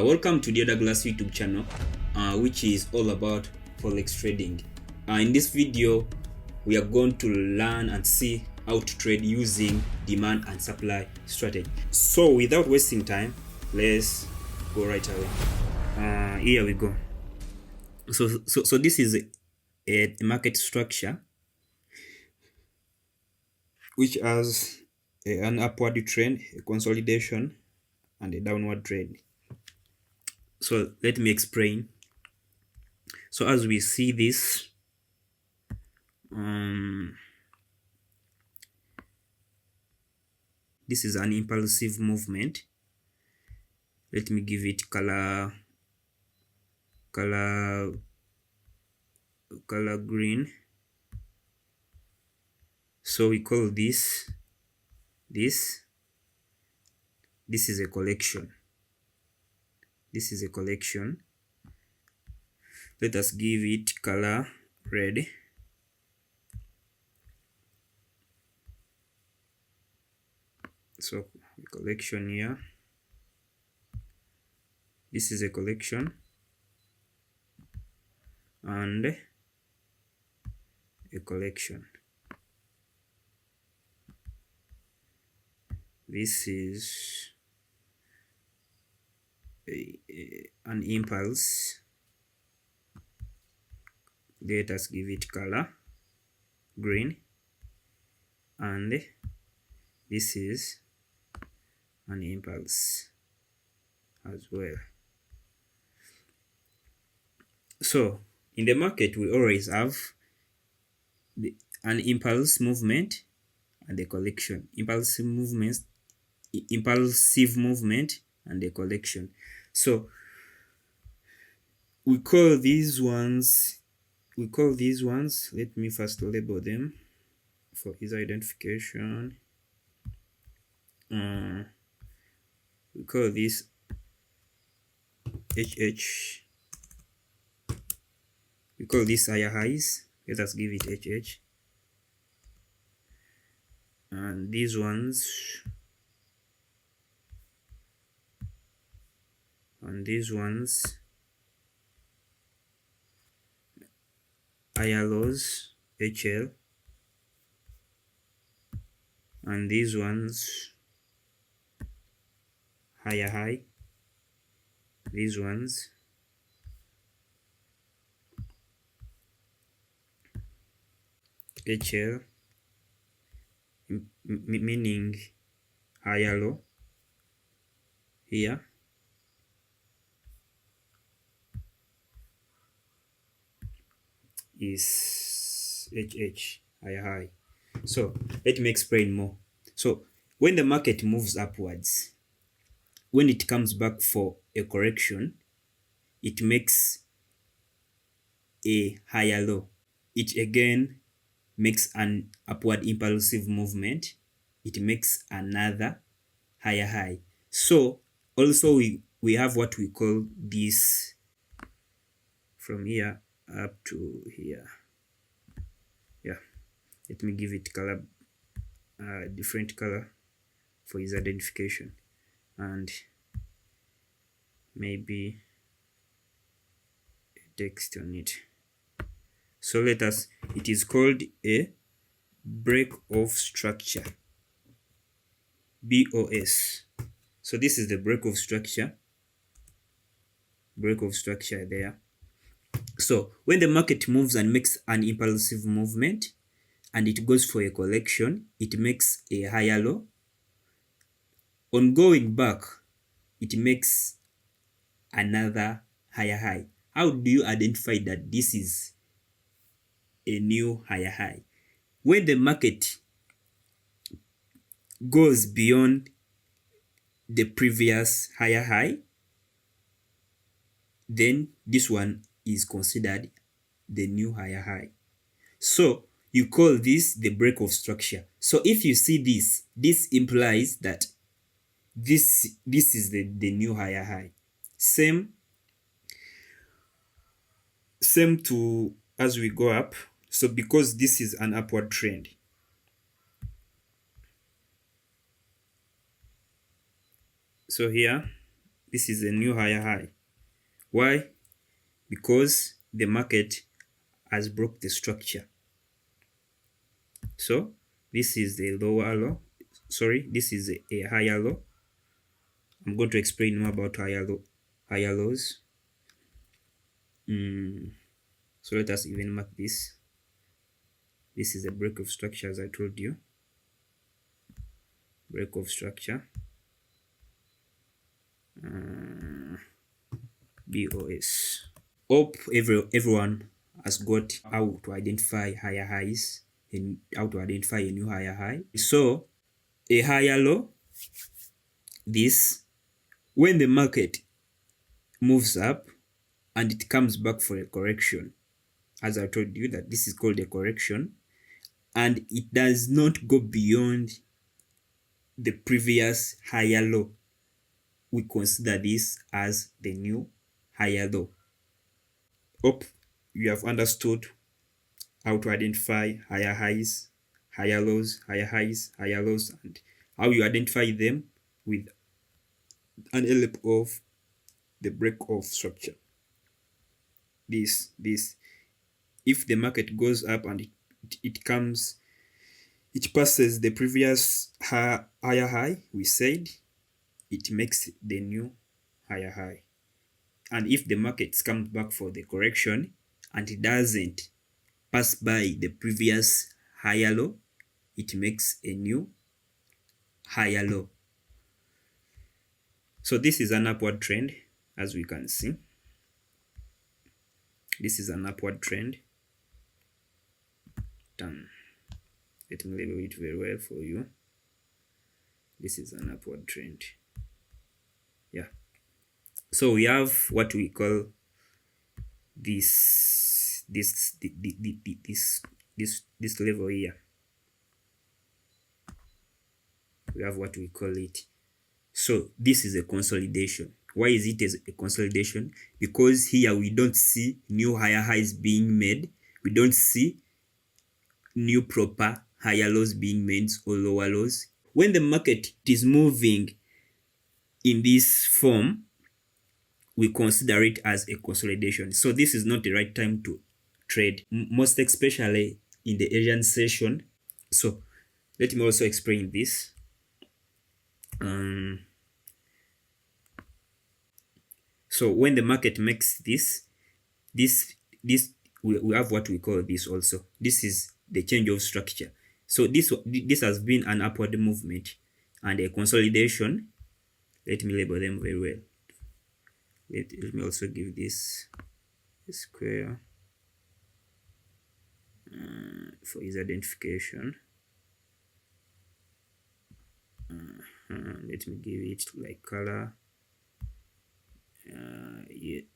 Welcome to the Douglas YouTube channel, which is all about forex trading. In this video, we are going to learn and see how to trade using demand and supply strategy. So, without wasting time, let's go right away. Here we go. So this is a market structure which has an upward trend, a consolidation, and a downward trend. So let me explain. So as we see this, this is an impulsive movement. Let me give it color green. So we call this is a collection. This is a collection. Let us give it color red. So collection here. This is a collection and a collection. This is an impulse. Let us give it color green, and this is an impulse as well. So in the market, we always have an impulse movement and a collection. Impulsive movement and a collection. So we call these ones, let me first label them for ease identification. We call this HH. We call this higher highs. Let us give it HH. And these ones, higher lows, HL, and these ones higher high, these ones HL, meaning higher low here, is HH, higher high. So let me explain more. So when the market moves upwards, when it comes back for a correction, it makes a higher low. It again makes an upward impulsive movement. It makes another higher high. So also we have what we call this from here up to here. Yeah, let me give it color, different color for his identification, and maybe a text on it. So it is called a break of structure, BOS. So this is the break of structure there. So when the market moves and makes an impulsive movement and it goes for a collection, it makes a higher low. On going back, it makes another higher high. How do you identify that this is a new higher high? When the market goes beyond the previous higher high, then this one is considered the new higher high. So you call this the break of structure. So if you see this implies that this is the new higher high. Same to as we go up. So because this is an upward trend, so here This is a new higher high. Why? Because the market has broke the structure. So this is the lower low. Sorry, this is a higher low. I'm going to explain more about higher lows. So let us even mark this. This is a break of structure, as I told you. Break of structure. BOS. Hope everyone has got how to identify higher highs and how to identify a new higher high. So a higher low, this, when the market moves up and it comes back for a correction, as I told you that this is called a correction, and it does not go beyond the previous higher low, we consider this as the new higher low. Hope you have understood how to identify higher highs, higher lows, higher highs, higher lows, and how you identify them with an help of the break of structure. This, if the market goes up and it passes the previous higher high, we said it makes the new higher high. And if the market comes back for the correction and it doesn't pass by the previous higher low, it makes a new higher low. So this is an upward trend, as we can see. This is an upward trend. Done. Let me label it very well for you. This is an upward trend. Yeah. So we have what we call this level here. We have what we call it. So this is a consolidation. Why is it a consolidation? Because here we don't see new higher highs being made. We don't see new proper higher lows being made or lower lows. When the market is moving in this form, we consider it as a consolidation. So this is not the right time to trade, most especially in the Asian session. So let me also explain this. So when the market makes this we have what we call this also. This is the change of structure. So this has been an upward movement and a consolidation. Let me label them very well. Let me also give this a square for easy identification. Let me give it like color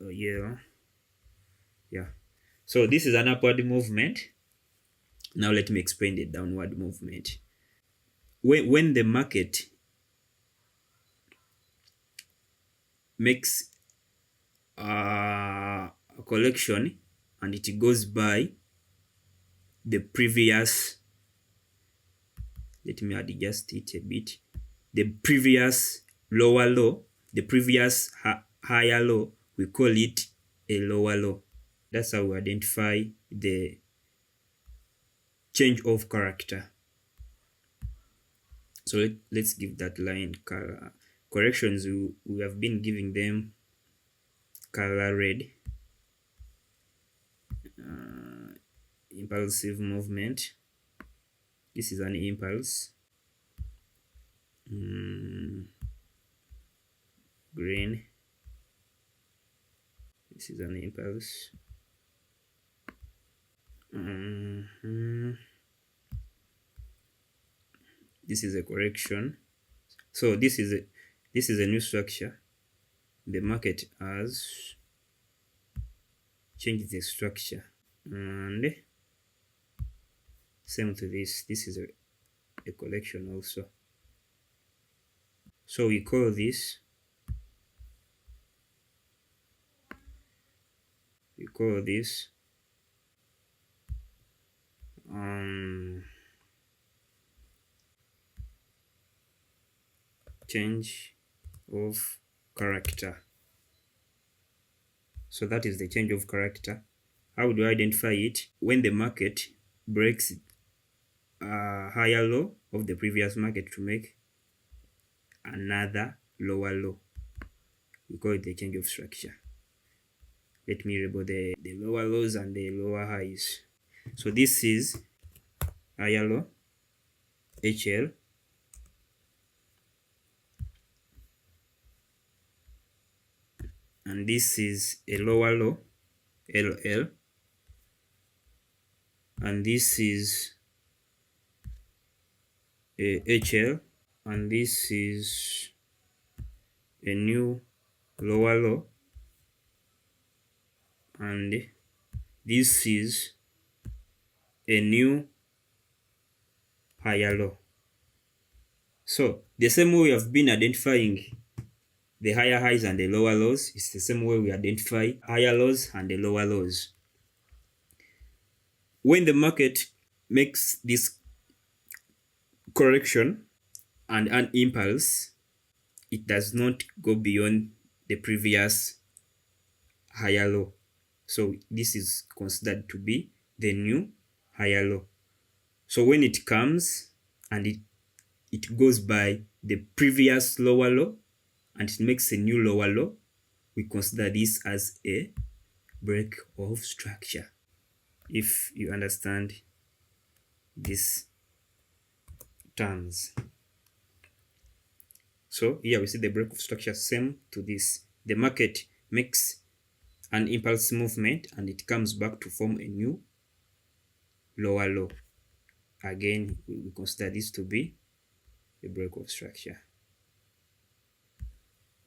yellow. Yeah. So this is an upward movement. Now let me explain the downward movement. When the market makes a collection and it goes by the previous, let me adjust it a bit, the previous lower low, the previous higher low, we call it a lower low. That's how we identify the change of character. So let's give that line color. Corrections, we have been giving them color red. Impulsive movement. This is an impulse. Green. This is an impulse. This is a correction. So this is a new structure. The market has changed the structure, and same to this. This is a collection also. So we call this change of character. So that is the change of character. How do I identify it? When the market breaks a higher low of the previous market to make another lower low, we call it the change of structure. Let me label the lower lows and the lower highs. So this is higher low, HL, and this is a lower low, LL, and this is a HL, and this is a new lower low, and this is a new higher low. So the same way we have been identifying the higher highs and the lower lows, it's the same way we identify higher lows and the lower lows. When the market makes this correction and an impulse, it does not go beyond the previous higher low. So this is considered to be the new higher low. So when it comes and it goes by the previous lower low and it makes a new lower low, we consider this as a break of structure. If you understand these terms. So here we see the break of structure same to this. The market makes an impulse movement and it comes back to form a new lower low. Again, we consider this to be a break of structure.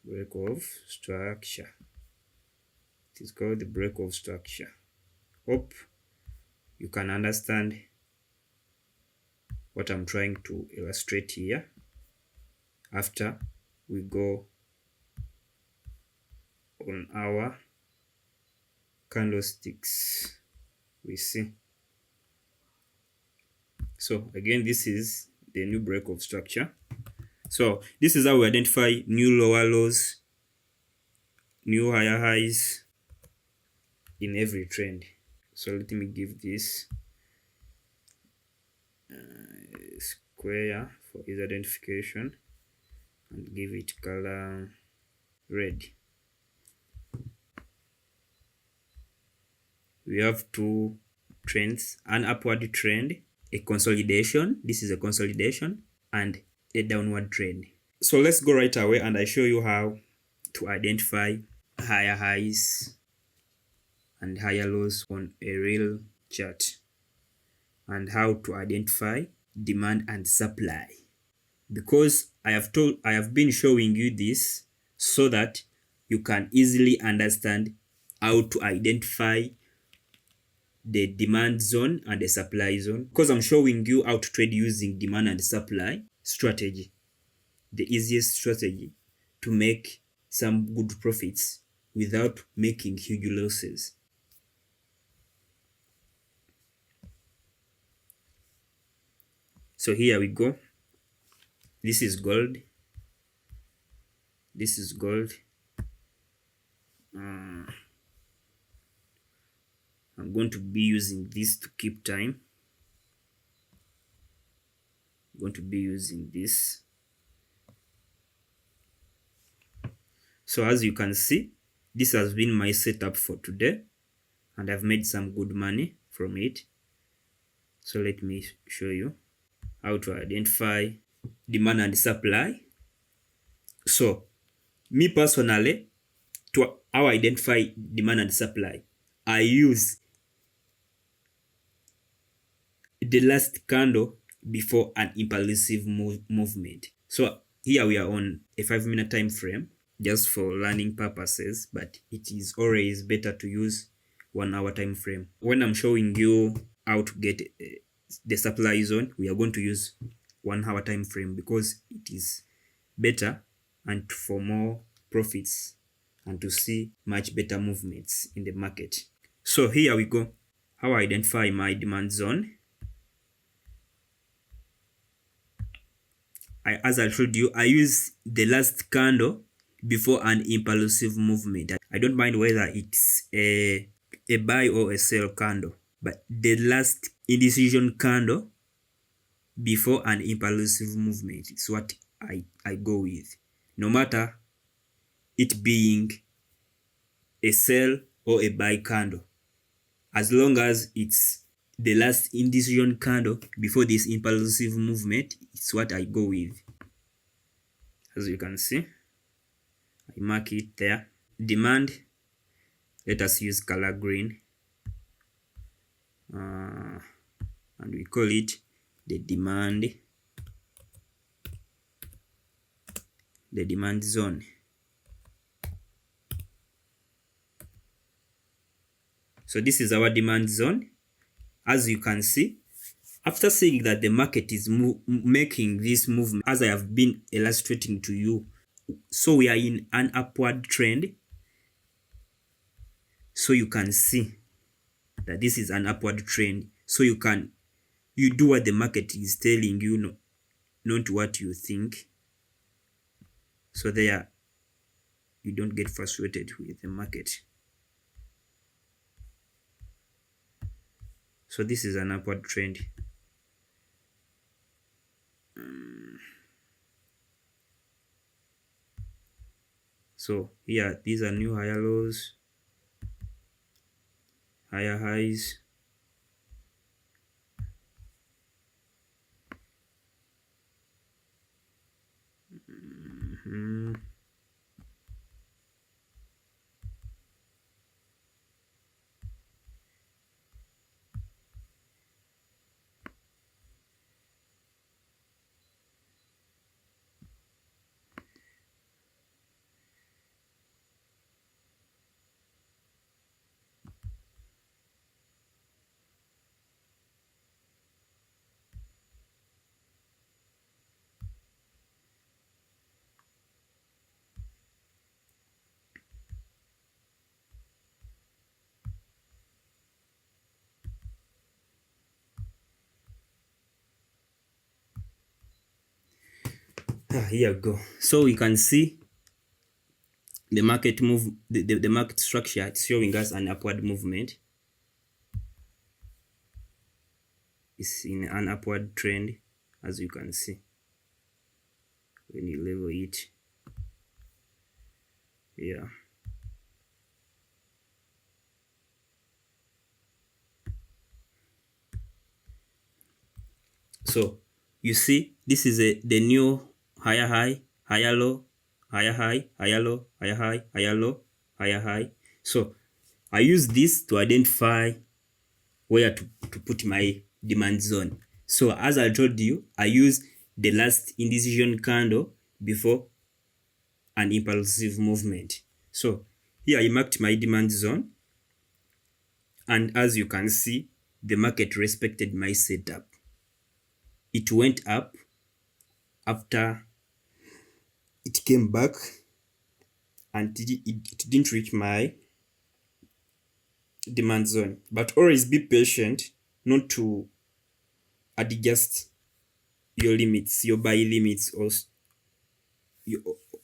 Break of structure. It is called the break of structure. Hope you can understand what I'm trying to illustrate here. After we go on our candlesticks, we see. So again, this is the new break of structure. So this is how we identify new lower lows, new higher highs in every trend. So let me give this square for easy identification and give it color red. We have two trends, an upward trend, a consolidation, this is a consolidation, and a downward trend. So let's go right away and I show you how to identify higher highs and higher lows on a real chart, and how to identify demand and supply, because I have been showing you this so that you can easily understand how to identify the demand zone and the supply zone, because I'm showing you how to trade using demand and supply strategy, the easiest strategy to make some good profits without making huge losses. So here we go. This is gold. This is gold. I'm going to be using this to keep time. I'm going to be using this. So as you can see, this has been my setup for today and I've made some good money from it. So let me show you how to identify demand and supply. So me personally, to how I identify demand and supply, I use the last candle before an impulsive movement. So here we are on a 5-minute time frame just for learning purposes, but it is always better to use 1 hour time frame. When I'm showing you how to get the supply zone, we are going to use 1 hour time frame because it is better and for more profits and to see much better movements in the market. So here we go. How I identify my demand zone. As I told you, I use the last candle before an impulsive movement. I don't mind whether it's a buy or a sell candle, but the last indecision candle before an impulsive movement is what I go with, no matter it being a sell or a buy candle, as long as it's the last indecision candle before this impulsive movement. It's what I go with. As you can see, I mark it there. Demand, let us use color green, and we call it the demand zone. So this is our demand zone. As you can see, after saying that the market is making this movement, as I have been illustrating to you, so we are in an upward trend. So you can see that this is an upward trend. So you do what the market is telling you, not what you think. So there, you don't get frustrated with the market. So this is an upward trend. So here, these are new higher lows, higher highs. Here we go. So we can see the market move, the market structure. It's showing us an upward movement. It's in an upward trend, as you can see when you level it. Yeah. So you see, this is the new higher high, higher low, higher high, higher low, higher high, higher low, higher high. So I use this to identify where to put my demand zone. So as I told you, I use the last indecision candle before an impulsive movement. So here I marked my demand zone, and as you can see, the market respected my setup. It went up after it came back, and it didn't reach my demand zone. But always be patient not to adjust your limits, your buy limits,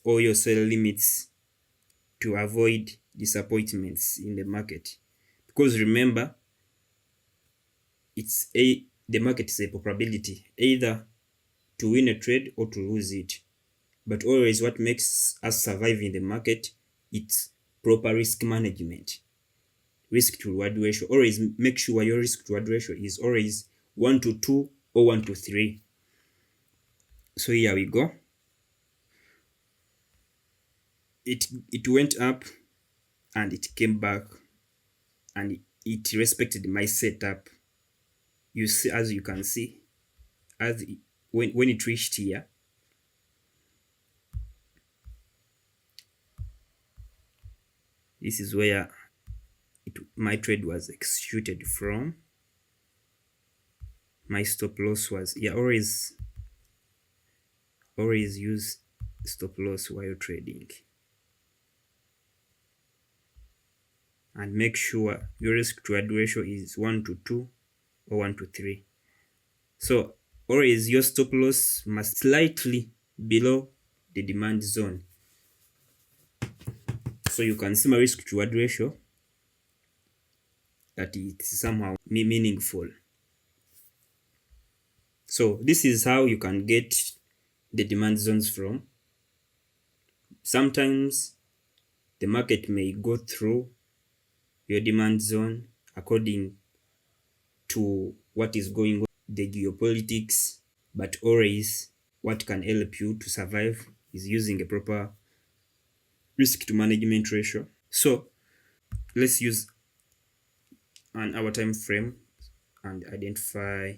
or your sell limits to avoid disappointments in the market. Because remember, the market is a probability, either to win a trade or to lose it. But always what makes us survive in the market, it's proper risk management. Risk to reward ratio. Always make sure your risk to reward ratio is always 1 to 2 or 1 to 3. So here we go. It went up and it came back and it respected my setup. You see, as you can see, when it reached here, this is where my trade was executed from. My stop loss was here. Always use stop loss while trading, and make sure your risk to reward ratio is 1 to 2 or 1 to 3. So always your stop loss must slightly below the demand zone. So you can see my risk to reward ratio, that it's somehow meaningful. So this is how you can get the demand zones from. Sometimes the market may go through your demand zone according to what is going on, the geopolitics, but always what can help you to survive is using a proper risk to management ratio. So let's use an hour time frame and identify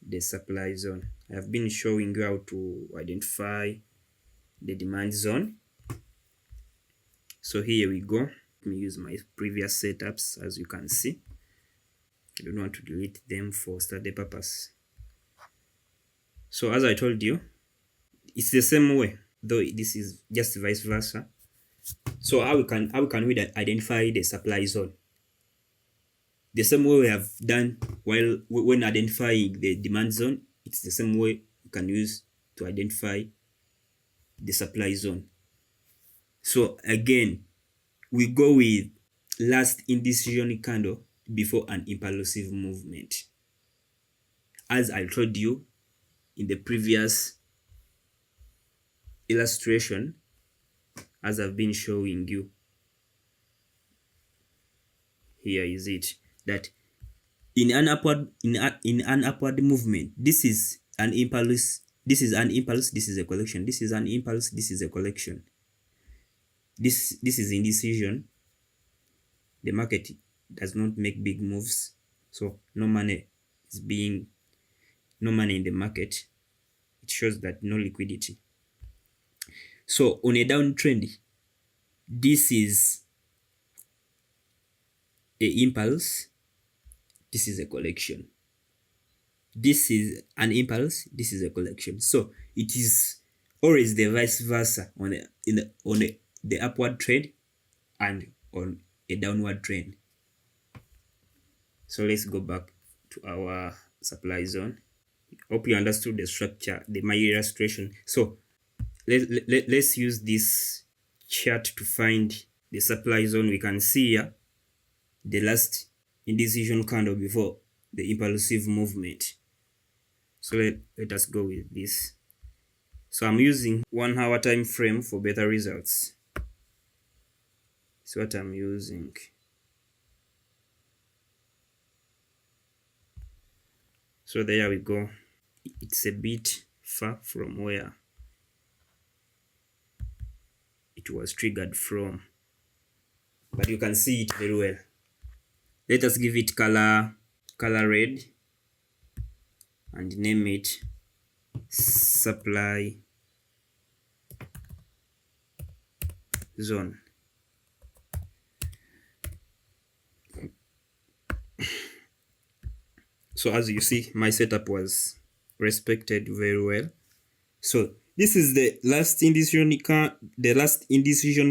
the supply zone. I have been showing you how to identify the demand zone. So here we go. Let me use my previous setups. As you can see, I don't want to delete them for study purpose. So as I told you, it's the same way, though this is just vice versa. So how can we identify the supply zone? The same way we have done when identifying the demand zone, it's the same way you can use to identify the supply zone. So again, we go with last indecision candle before an impulsive movement. As I told you in the previous illustration, as I've been showing you, here is it, that in an upward movement, this is an impulse, this is an impulse, this is a collection, this is an impulse, this is a collection. This is indecision. The market does not make big moves, so no money in the market. It shows that no liquidity. So on a downtrend, this is a impulse, this is a collection. This is an impulse, this is a collection. So it is always the vice versa on the upward trend and on a downward trend. So let's go back to our supply zone. Hope you understood the structure, my illustration. So let's use this chart to find the supply zone. We can see here the last indecision candle before the impulsive movement. So let us go with this. So I'm using 1 hour time frame for better results. That's what I'm using. So there we go. It's a bit far from where it was triggered from, but you can see it very well. Let us give it color red and name it supply zone. So as you see, my setup was respected very well. So this is the last indecision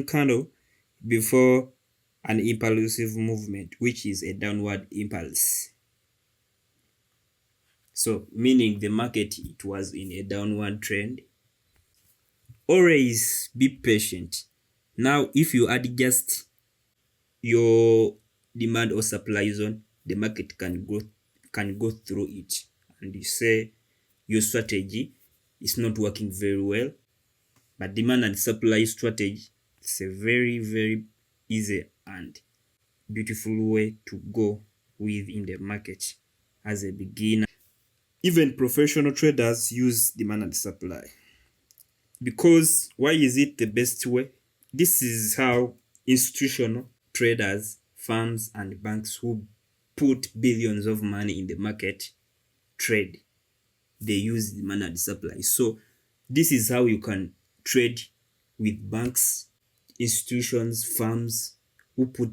candle before an impulsive movement, which is a downward impulse. So meaning the market, it was in a downward trend. Always be patient. Now if you adjust your demand or supply zone, the market can go through it, and you say your strategy is not working very well. But demand and supply strategy, it's a very, very easy and beautiful way to go with in the market as a beginner. Even professional traders use demand and supply. Because why is it the best way? This is how institutional traders, firms and banks who put billions of money in the market trade. They use demand and supply. So this is how you can trade with banks, institutions, firms who put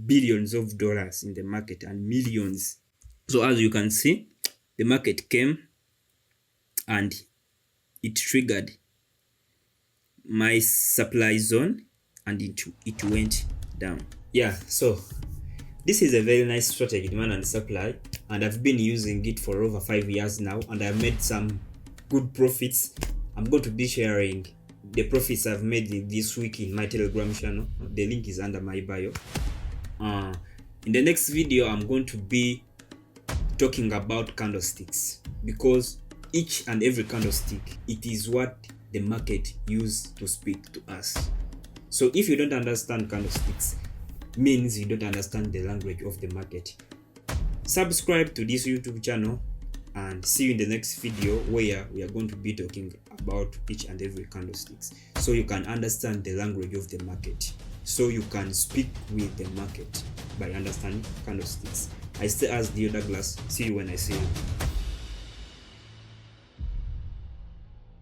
billions of dollars in the market and millions. So as you can see, the market came and it triggered my supply zone and it went down. Yeah, so this is a very nice strategy, demand and supply, and I've been using it for over 5 years now, and I've made some good profits. I'm going to be sharing the profits I've made this week in my Telegram channel. The link is under my bio. In the next video, I'm going to be talking about candlesticks, because each and every candlestick, it is what the market used to speak to us. So if you don't understand candlesticks, means you don't understand the language of the market. Subscribe to this YouTube channel and see you in the next video, where we are going to be talking about each and every candlesticks, so you can understand the language of the market, so you can speak with the market by understanding candlesticks. I stay as Dio Douglas. See you when I see you.